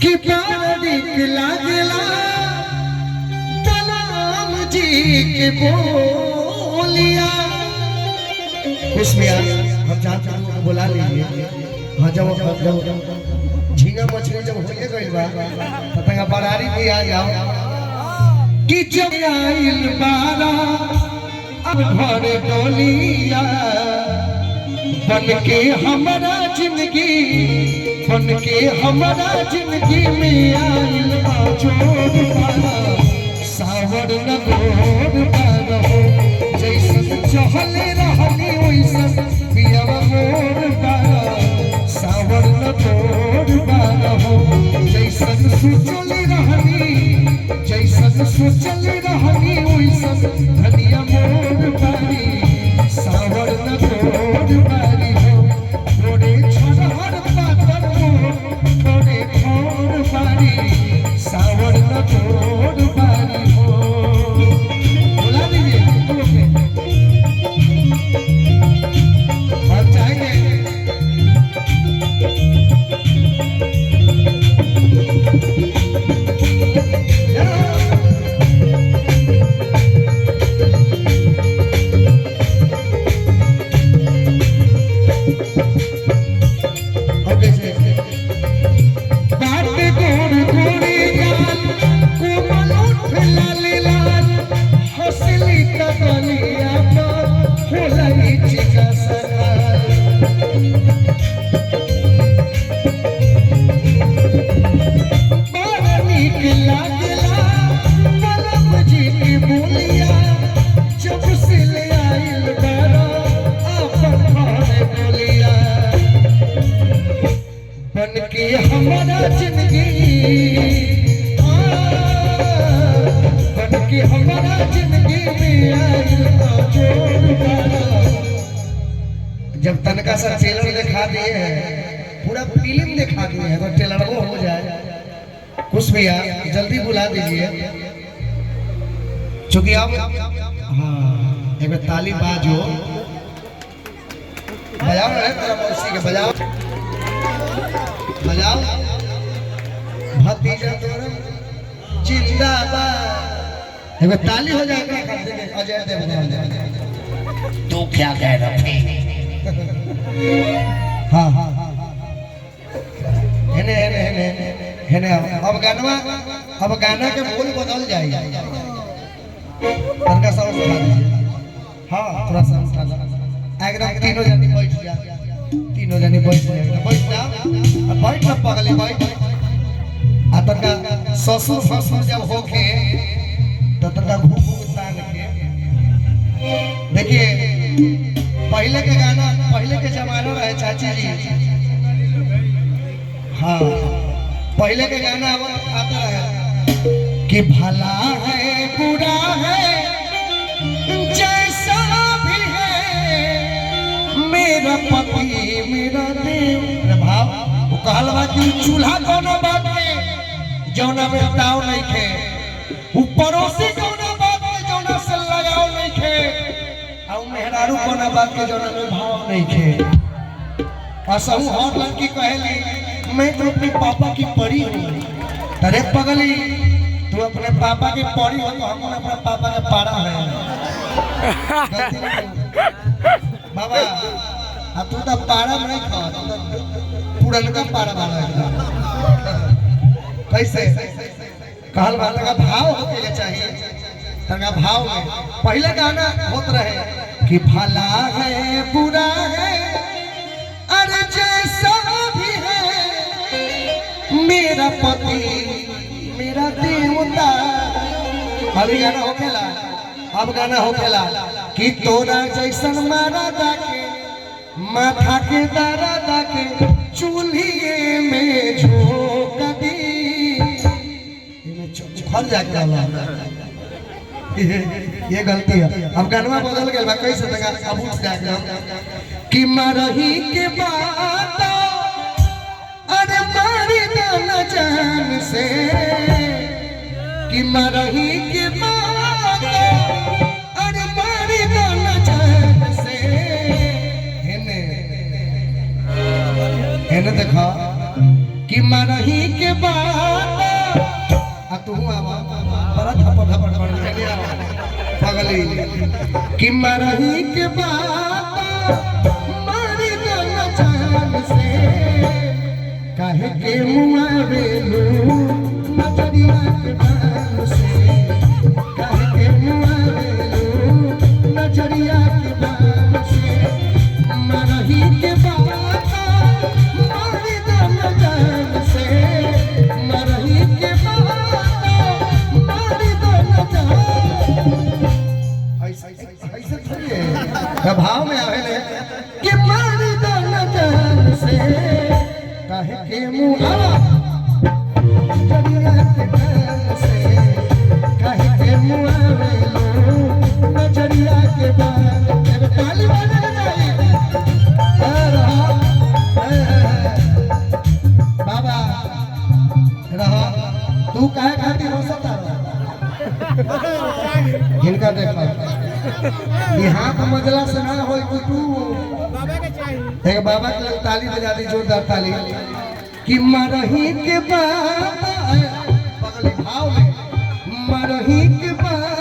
कि पारिक लागला बलराम जी के बोलिया। खुशमिया हम जानते हैं बुला लीजिए। हाँ जब झींगा मछली जब होके गइल बा तो तंगा बरारी भी आ जाओ कि जब आइल बारा अब घर डोलिया बन के हमारा जिंदगी बन के हमारा जिंदगी में आइल जोड़ पारा सावर न गोड़ पारा हो जैसन चहल रहनी वैसन पियावा मोड़ पारा सावर न गोड़ पारा हो जैसन सोचल रहनी जैसन सोचल रहनी वैसन धनिया मोड़ पारी सावर न गोड़ पारी हो थोड़े छोड़हर पातर थोड़े छोड़ पारी सावर न गोड़ पारी हो। बुला दीजिए और जाएंगे हमारा जिंदगी बन के हमारा जिंदगी में आइल जोड़ पारा। जब तनका सा ट्रेलर दिखा दिए हैं पूरा फिल्म दिखा दिए हैं तो ट्रेलर वो हो जाए। कुछ भैया जल्दी बुला दीजिए क्योंकि आप हाँ एक ताली बाजो बजाओ ना तेरा मौसी के बजाओ बजाओ भतीजा तोरा जिंदाबाद एक ताली हो जाएगा अजय देवगन तू क्या कह रहा है। हाँ हाँ हेने हेने हेने हेने अब गाना के बोल बदल जाएगा तनका साउंड उठा दीजिए। हाँ थोड़ा सा उठा दो एकदम तीनों जनी बैठ जा तीनों जनी बैठ जा बैठ जा बैठ ना पगली बैठ आ तनका ससुर ससुर जब होके तो तनका घूम तान के देखिए पहले के गाना पहले के जमाना रहे चाची जी। हाँ पहले के गाना आता है कि भला है बुरा है जैसा भी है मेरा पति मेरा देव। भाव वो कहलवा कि चूल्हा कोनो बात में जौना में ताव नहीं खे ऊपरों कोनो बात में जौना से लगाव नहीं खे और मेहरारू कोनो बात के जौना में भाव नहीं खे। असहु हर लड़की कहेली मैं तो अपने पापा की परी हूँ। अरे पगली तू अपने पापा की परी हो तो हम अपने पापा का पारा है बाबा। अब तू तो पारा में नहीं खा पुरनका पारा वाला कैसे कहल वाला का भाव होके चाहिए तंगा भाव में पहले गाना होत रहे कि भला है बुरा है अरे जैसा भी है मेरा पति मेरा देवता। अभी गाना होखेला अब गाना होखेला कि तोरा जैसन मारा दाके माथा के दारा दाके चूल्हे में झोंक दी फल जाके ये गलती है। अब गाना बदल गया कैसे तक अब उठ जाएगा कि मरही के बात अरे मारी न जान से कि मरही के बात अरे मारी न जान से हेने हेने देखा कि मरही के बाद आ तू आवा बड़ा थप्पड़ थप्पड़ पड़ गया पगली कि मरही के बाद मारी दो न जान से काहे के मुआवे लो नजरिया के बान से काहे के मुआवे लो नजरिया के बान से मरही के बाद मारी दो न जान से मरही के बाद मारी दो न जान ऐसे थोड़ी है भाव में आवे कि मारी दो न जान से काहे के मुआ नजरिया के बान से काहे के मुआ लो नजरिया के बान ताली बजा जाए बाबा रहा तू काहे खातिर हो सकता इनका देखा यहाँ का मजला से ना हो तू एक बाबा के ताली बजा दी जोरदार ताली कि मरही के बाद पगली भाव में मरही के बाद